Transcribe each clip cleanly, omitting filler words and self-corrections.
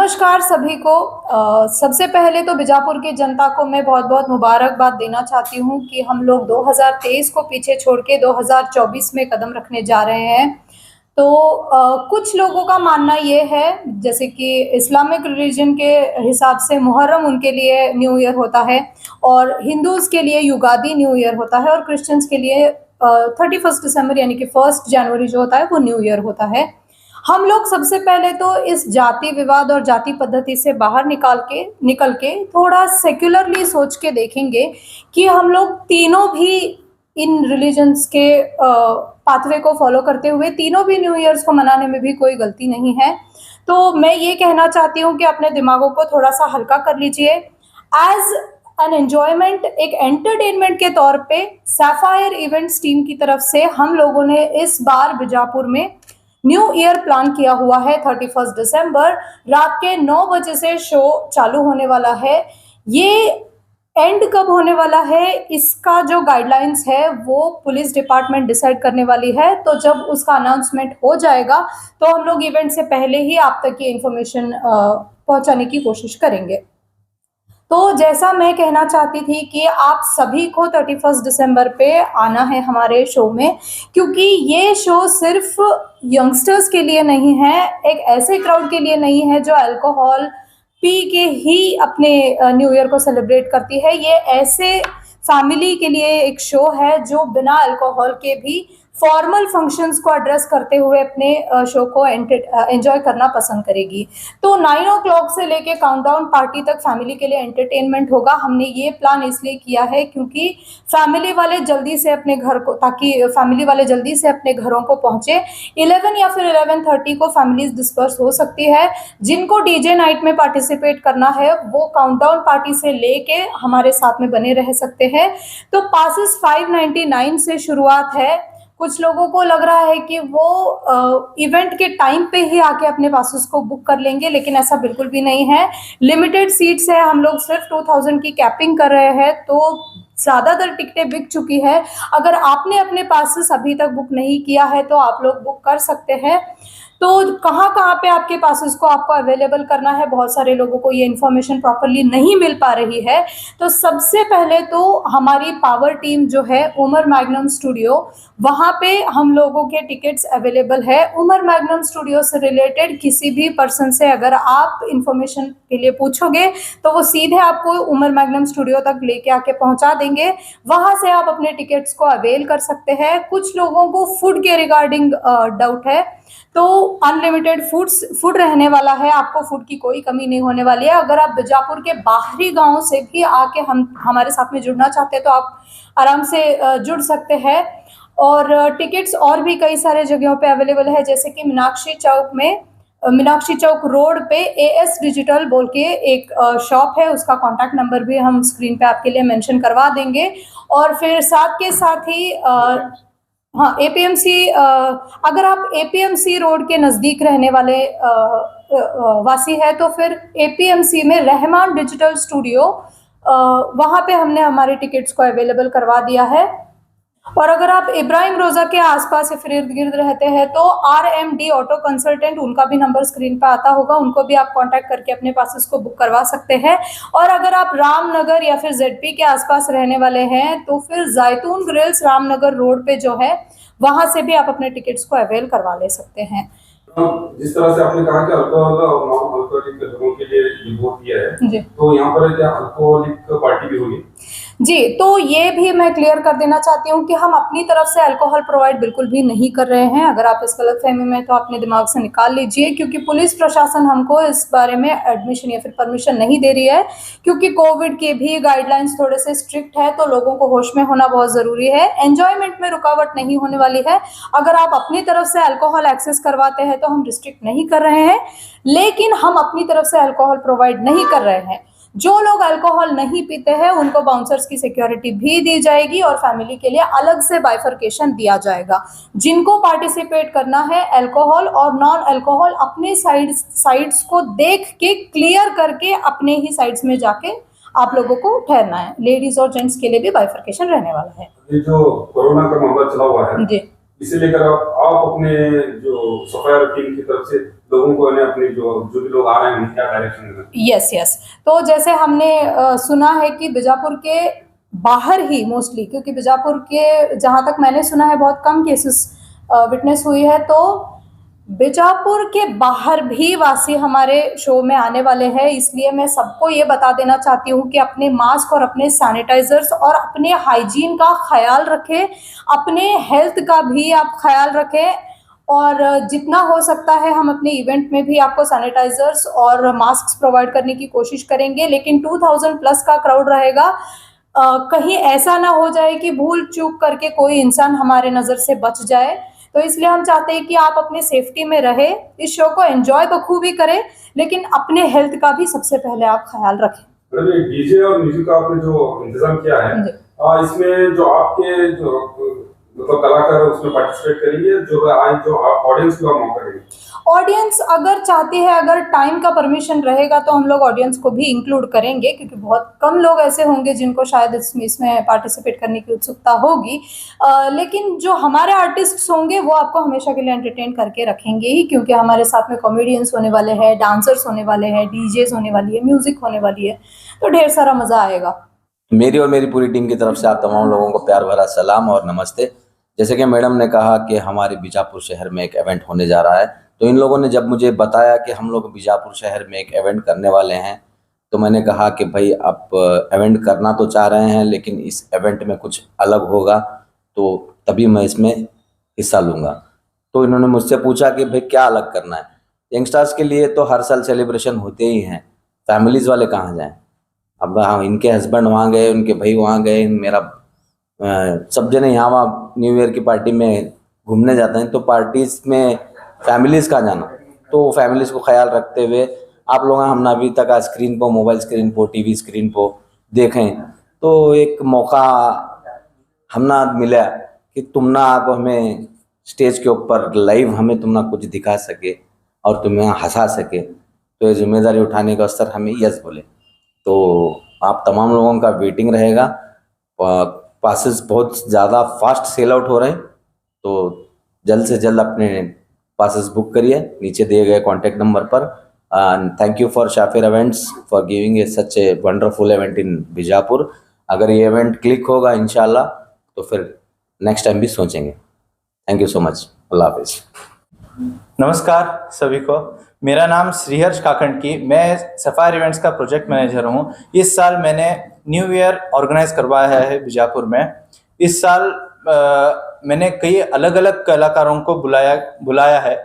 नमस्कार सभी को। सबसे पहले तो बीजापुर की जनता को मैं बहुत-बहुत मुबारकबाद देना चाहती हूँ कि हम लोग 2023 को पीछे छोड़ के 2024 में कदम रखने जा रहे हैं। तो कुछ लोगों का मानना ये है, जैसे कि इस्लामिक रिलीजन के हिसाब से मुहर्रम उनके लिए न्यू ईयर होता है और हिंदूज़ के लिए युगादी न्यू ईयर होता है और क्रिश्चियंस के लिए 31 दिसंबर यानी कि 1 जनवरी जो होता है वो न्यू ईयर होता है। हम लोग सबसे पहले तो इस जाति विवाद और जाति पद्धति से बाहर निकल के थोड़ा सेक्युलरली सोच के देखेंगे कि हम लोग तीनों भी इन रिलीजन्स के पाथवे को फॉलो करते हुए तीनों भी न्यू ईयर्स को मनाने में भी कोई गलती नहीं है। तो मैं ये कहना चाहती हूँ कि अपने दिमागों को थोड़ा सा हल्का कर लीजिए। एज एन एन्जॉयमेंट, एक एंटरटेनमेंट के तौर पे सैफायर इवेंट्स टीम की तरफ से हम लोगों ने इस बार बीजापुर में न्यू ईयर प्लान किया हुआ है। 31 दिसंबर रात के 9 बजे से शो चालू होने वाला है। ये एंड कब होने वाला है, इसका जो गाइडलाइंस है वो पुलिस डिपार्टमेंट डिसाइड करने वाली है। तो जब उसका अनाउंसमेंट हो जाएगा तो हम लोग इवेंट से पहले ही आप तक ये इन्फॉर्मेशन पहुंचाने की कोशिश करेंगे। तो जैसा मैं कहना चाहती थी कि आप सभी को 31 दिसंबर पे आना है हमारे शो में, क्योंकि ये शो सिर्फ यंगस्टर्स के लिए नहीं है, एक ऐसे क्राउड के लिए नहीं है जो अल्कोहल पी के ही अपने न्यू ईयर को सेलिब्रेट करती है। ये ऐसे फैमिली के लिए एक शो है जो बिना अल्कोहल के भी फॉर्मल फंक्शंस को एड्रेस करते हुए अपने शो को एंजॉय करना पसंद करेगी। तो 9 o'clock से लेके काउंटडाउन पार्टी तक फैमिली के लिए एंटरटेनमेंट होगा। हमने ये प्लान इसलिए किया है क्योंकि फैमिली वाले जल्दी से अपने घर को, ताकि फैमिली वाले जल्दी से अपने घरों को पहुंचे। 11 या फिर 11:30 को फैमिलीज डिस्पर्स हो सकती है। जिनको डीजे नाइट में पार्टिसिपेट करना है वो काउंटडाउन पार्टी से लेके हमारे साथ में बने रह सकते हैं। तो पासेस 599 से शुरुआत है। कुछ लोगों को लग रहा है कि वो इवेंट के टाइम पे ही आके अपने पासेस को बुक कर लेंगे, लेकिन ऐसा बिल्कुल भी नहीं है। लिमिटेड सीट्स है, हम लोग सिर्फ 2000 की कैपिंग कर रहे हैं, तो ज़्यादातर टिकटें बिक चुकी है। अगर आपने अपने पासेस अभी तक बुक नहीं किया है तो आप लोग बुक कर सकते हैं। तो कहाँ कहाँ पे आपके पासेस को आपको अवेलेबल करना है, बहुत सारे लोगों को ये इन्फॉर्मेशन प्रॉपरली नहीं मिल पा रही है। तो सबसे पहले तो हमारी पावर टीम जो है उमर मैग्नम स्टूडियो, वहाँ पे हम लोगों के टिकट्स अवेलेबल है। उमर मैग्नम स्टूडियो से रिलेटेड किसी भी पर्सन से अगर आप इंफॉर्मेशन के लिए पूछोगे तो वो सीधे आपको उमर मैग्नम स्टूडियो तक लेके आके पहुँचा देंगे। वहाँ से आप अपने टिकट्स को अवेल कर सकते हैं। कुछ लोगों को फूड के रिगार्डिंग डाउट है, तो अनलिमिटेड फूड रहने वाला है, आपको फूड की कोई कमी नहीं होने वाली है। अगर आप बीजापुर के बाहरी गांव से भी आके हमारे साथ में जुड़ना चाहते हैं तो आप आराम से जुड़ सकते हैं। और टिकट्स और भी कई सारे जगहों पे अवेलेबल है, जैसे कि मीनाक्षी चौक रोड पे AS डिजिटल बोल के एक शॉप है, उसका कॉन्टैक्ट नंबर भी हम स्क्रीन पे आपके लिए मेंशन करवा देंगे। और फिर साथ के साथ ही हाँ, APMC, अगर आप APMC रोड के नज़दीक रहने वाले वासी है तो फिर APMC में रहमान डिजिटल स्टूडियो, वहाँ पे हमने हमारे टिकट्स को अवेलेबल करवा दिया है। और अगर आप इब्राहिम रोज़ा के आसपास या फिर इर्द गिर्द रहते हैं तो RMD ऑटो कंसल्टेंट, उनका भी नंबर स्क्रीन पे आता होगा, उनको भी आप कांटेक्ट करके अपने पासेस को बुक करवा सकते हैं। और अगर आप रामनगर या फिर ZP के आसपास रहने वाले हैं तो फिर जैतून ग्रिल्स रामनगर रोड पे जो है वहां से भी आप अपने टिकट्स को अवेल करवा ले सकते हैं। जिस तरह से आपने कहा कि अल्कोहल और नॉन अल्कोहलिक लोगों के लिए रिपोर्ट किया है, तो यहाँ पर क्या अल्कोहलिक पार्टी भी होगी? जी, तो ये भी मैं क्लियर कर देना चाहती हूँ कि हम अपनी तरफ से अल्कोहल प्रोवाइड बिल्कुल भी नहीं कर रहे हैं। अगर आप इस गलतफहमी में तो अपने दिमाग से निकाल लीजिए, क्योंकि पुलिस प्रशासन हमको इस बारे में एडमिशन या फिर परमिशन नहीं दे रही है, क्योंकि कोविड के भी गाइडलाइंस थोड़े से स्ट्रिक्ट है, तो लोगों को होश में होना बहुत ज़रूरी है। एन्जॉयमेंट में रुकावट नहीं होने वाली है। अगर आप अपनी तरफ से अल्कोहल एक्सेस करवाते हैं तो हम रिस्ट्रिक्ट नहीं कर रहे हैं, लेकिन हम अपनी तरफ से अल्कोहल प्रोवाइड नहीं कर रहे हैं। जो लोग अल्कोहल नहीं पीते हैं उनको बाउंसर्स की सिक्योरिटी भी दी जाएगी और फैमिली के लिए अलग से बाइफर्केशन दिया जाएगा। जिनको पार्टिसिपेट करना है अल्कोहल और नॉन अल्कोहल अपने साइड्स को देख के क्लियर करके अपने ही साइड्स में जाके आप लोगों को ठहरना है। लेडीज और जेंट्स के लिए भी बाइफर्केशन रहने वाला है। ये जो कोरोना का मामला चला हुआ है, जी, इसे लेकर आप अपने जो सफाई टीम की तरफ से लोगों को इन्हें अपनी जो भी लोग आ रहे हैं उन्हें क्या डायरेक्शन देना? यस यस, तो जैसे हमने सुना है कि बीजापुर के बाहर ही मोस्टली, क्योंकि बीजापुर के जहाँ तक मैंने सुना है बहुत कम केसेस विटनेस हुई है, तो बीजापुर के बाहर भी वासी हमारे शो में आने वाले हैं। इसलिए मैं सबको ये बता देना चाहती हूँ कि अपने मास्क और अपने सैनिटाइजर्स और अपने हाइजीन का ख्याल रखें, अपने हेल्थ का भी आप ख्याल रखें, और जितना हो सकता है हम अपने इवेंट में भी आपको सैनिटाइजर्स और मास्क प्रोवाइड करने की कोशिश करेंगे। लेकिन 2000 प्लस का क्राउड रहेगा, कहीं ऐसा ना हो जाए कि भूल चूक करके कोई इंसान हमारे नज़र से बच जाए। तो इसलिए हम चाहते हैं कि आप अपने सेफ्टी में रहे, इस शो को एंजॉय बखूबी करें, लेकिन अपने हेल्थ का भी सबसे पहले आप ख्याल रखें। डीजे और म्यूजिक का आपने जो इंतजाम किया है, इसमें जो आपके जो मतलब कलाकार उसमें पार्टिसिपेट करेंगे, जो ऑडियंस को मौका देंगे? ऑडियंस अगर चाहती है, अगर टाइम का परमिशन रहेगा तो हम लोग ऑडियंस को भी इंक्लूड करेंगे, क्योंकि बहुत कम लोग ऐसे होंगे जिनको शायद इसमें पार्टिसिपेट करने की उत्सुकता होगी। लेकिन जो हमारे आर्टिस्ट्स होंगे वो आपको हमेशा के लिए एंटरटेन करके रखेंगे ही, क्योंकि हमारे साथ में कॉमेडियंस होने वाले हैं, डांसर्स होने वाले हैं, डीजेस होने वाली है, म्यूजिक होने वाली है, तो ढेर सारा मज़ा आएगा। मेरी और मेरी पूरी टीम की तरफ से आप तमाम लोगों को प्यार भरा सलाम और नमस्ते। जैसे कि मैडम ने कहा कि हमारे बीजापुर शहर में एक इवेंट होने जा रहा है, तो इन लोगों ने जब मुझे बताया कि हम लोग बीजापुर शहर में एक इवेंट करने वाले हैं, तो मैंने कहा कि भाई आप इवेंट करना तो चाह रहे हैं, लेकिन इस इवेंट में कुछ अलग होगा, तो तभी मैं इसमें हिस्सा लूँगा। तो इन्होंने मुझसे पूछा कि भाई क्या अलग करना है। यंगस्टर्स के लिए तो हर साल सेलिब्रेशन होते ही हैं, फैमिलीज़ वाले कहाँ जाएँ। अब हाँ, इनके हस्बैंड वहाँ गए, उनके भाई वहाँ गए, मेरा सब जने यहाँ वहाँ न्यू ईयर की पार्टी में घूमने जाते हैं, तो पार्टीज़ में फैमिलीज़ का जाना, तो फैमिलीज़ को ख्याल रखते हुए आप लोग हमने अभी तक स्क्रीन पर, मोबाइल स्क्रीन पर, टीवी स्क्रीन पर देखें, तो एक मौका हमना मिला कि तुम ना आप हमें स्टेज के ऊपर लाइव हमें तुम ना कुछ दिखा सके और तुम्हें हंसा सके, तो ये जिम्मेदारी उठाने का अवसर हमें यस बोले। तो आप तमाम लोगों का वेटिंग रहेगा। पासेस बहुत ज़्यादा फास्ट सेल आउट हो रहे हैं, तो जल्द से जल्द अपने पासेस बुक करिए नीचे दिए गए कॉन्टैक्ट नंबर पर। Thank you for sapphire events for giving a such a wonderful event in Bijapur. अगर ये इवेंट क्लिक होगा इंशाल्लाह, तो फिर नेक्स्ट टाइम भी सोचेंगे। Thank you so much. अल्लाह हाफिज़। नमस्कार सभी को, मेरा नाम श्रीहर्ष काकंडकी, मैं सफायर इवेंट्स का प्रोजेक्ट मैनेजर हूँ। इस साल मैंने न्यू ईयर ऑर्गेनाइज करवाया है बीजापुर में। इस साल मैंने कई अलग अलग कलाकारों को बुलाया है।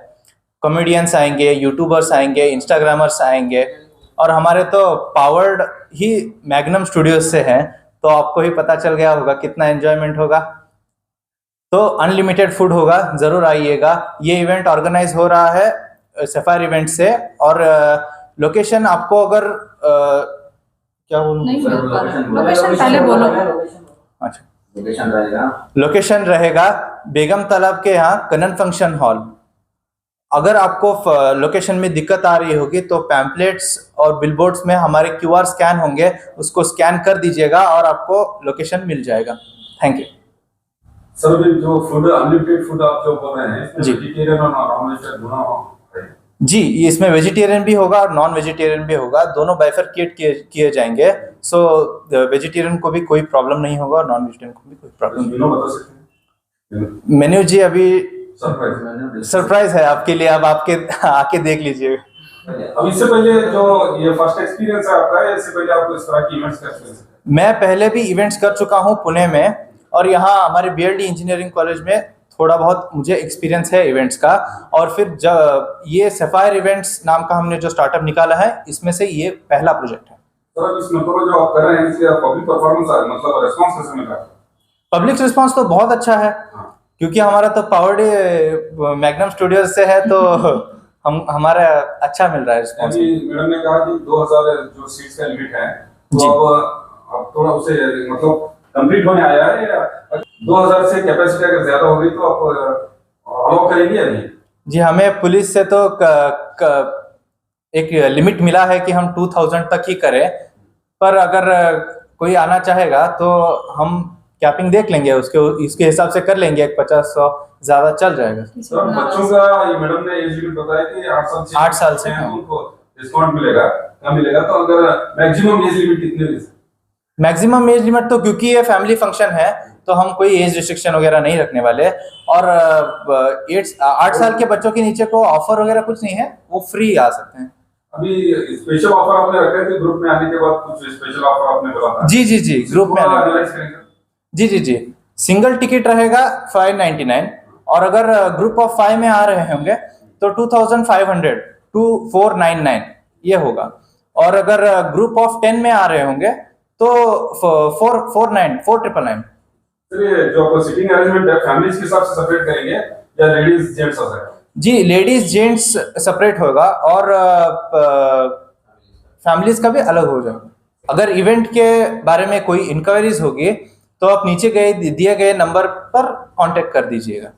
कॉमेडियंस आएंगे, यूट्यूबर्स आएंगे, इंस्टाग्रामर्स आएंगे, और हमारे तो पावर्ड ही मैग्नम स्टूडियोज से हैं, तो आपको ही पता चल गया होगा कितना एंजॉयमेंट होगा। तो अनलिमिटेड फूड होगा, ज़रूर आइएगा। ये इवेंट ऑर्गेनाइज हो रहा है सफायर इवेंट से, और लोकेशन आपको अगर क्या बोलूं, लोकेशन पहले बोलो। अच्छा, लोकेशन रहेगा बेगम तालाब के यहाँ कनन फंक्शन हॉल। अगर आपको लोकेशन में दिक्कत आ रही होगी तो पैम्पलेट्स और बिलबोर्ड्स में हमारे QR स्कैन होंगे, उसको स्कैन कर दीजिएगा और आपको लोकेशन मिल जाएगा। Thank you. सर, जो फूड अनलिमिटेड फूड आप जो बोल रहे हैं, वेजिटेरियन और नॉन वेजिटेरियन दोनों है? जी, इसमें वेजिटेरियन भी होगा और नॉन वेजिटेरियन भी होगा, दोनों बाइफरकेट किए जाएंगे। सो वेजिटेरियन को भी कोई प्रॉब्लम नहीं होगा और नॉन वेजिटेरियन को भी कोई प्रॉब्लम नहीं होगा। मेन्यू जी अभी सरप्राइज है आपके लिए, अब आपके आके देख लीजिएगा। अब इससे पहले जो ये फर्स्ट एक्सपीरियंस है आपका, इससे पहले आप इस तरह की इवेंट्स करते हैं? मैं पहले भी इवेंट्स कर चुका हूँ पुणे में, और यहाँ हमारे BLD इंजीनियरिंग कॉलेज में थोड़ा बहुत मुझे एक्सपीरियंस है इवेंट्स का। और फिर जब ये सफायर इवेंट्स नाम का हमने जो स्टार्टअप निकाला है, इसमें से ये पहला प्रोजेक्ट है। सर, इस मतलब जो आप कर रहे हैं, इससे पब्लिक परफॉर्मेंस मतलब रिस्पांस कैसे मिल रहा है? पब्लिक रिस्पांस तो बहुत अच्छा है, क्योंकि हमारा तो पावर्ड मैग्नम स्टूडियोज से है, तो हमारा अच्छा मिल रहा है रिस्पांस। मैडम ने कहा कि 2000 जो सीट्स का लिमिट है, तो अब थोड़ा उसे मतलब कंप्लीट होने आया है, या 2000 से कैपेसिटी अगर ज्यादा होगी तो आप अलाउ करेंगे या नहीं? जी, हमें पुलिस से तो एक लिमिट मिला है कि हम 2000 तक ही करें, पर अगर कोई आना चाहेगा तो हम कैपिंग देख लेंगे, इसके हिसाब से कर लेंगे, 50-100 ज़्यादा चल जाएगा। सर बच्चों का ये मैडम ने एज लिमिट बताया कि 8 साल से हाँ। उनको डिस्काउंट मिलेगा, कम मिलेगा। तो अगर मैक्सिमम एज लिमिट कितनी होगी? मैक्सिमम एज लिमिट तो क्योंकि ये फैमिली फंक्शन है तो हम कोई एज रिस्ट्रिक्शन वगैरह नहीं रखने वाले। और 8 साल के बच्चों के नीचे को ऑफर वगैरह कुछ नहीं है, वो फ्री आ सकते हैं। अभी स्पेशल ऑफर आपने रखे थे ग्रुप में आने के बाद, कुछ स्पेशल ऑफर आपने बोला था। जी जी जी, ग्रुप में आने एनालाइज करेंगे। जी जी जी, सिंगल टिकट रहेगा 599, और अगर ग्रुप ऑफ 5 में आ रहे होंगे तो 2500 टू 499 ये होगा। और अगर ग्रुप ऑफ 10 में आ रहे होंगे तो 499। सर ये जो आपको सीटिंग अरेंजमेंट है फैमिलीज के हिसाब से सेपरेट करेंगे या लेडीज जेंट्स हो जाएगा? जी, लेडीज जेंट्स सेपरेट होगा और फैमिलीज का भी अलग हो जाएगा। अगर इवेंट के बारे में कोई इंक्वायरीज होगी तो आप नीचे दिए गए नंबर पर कांटेक्ट कर दीजिएगा।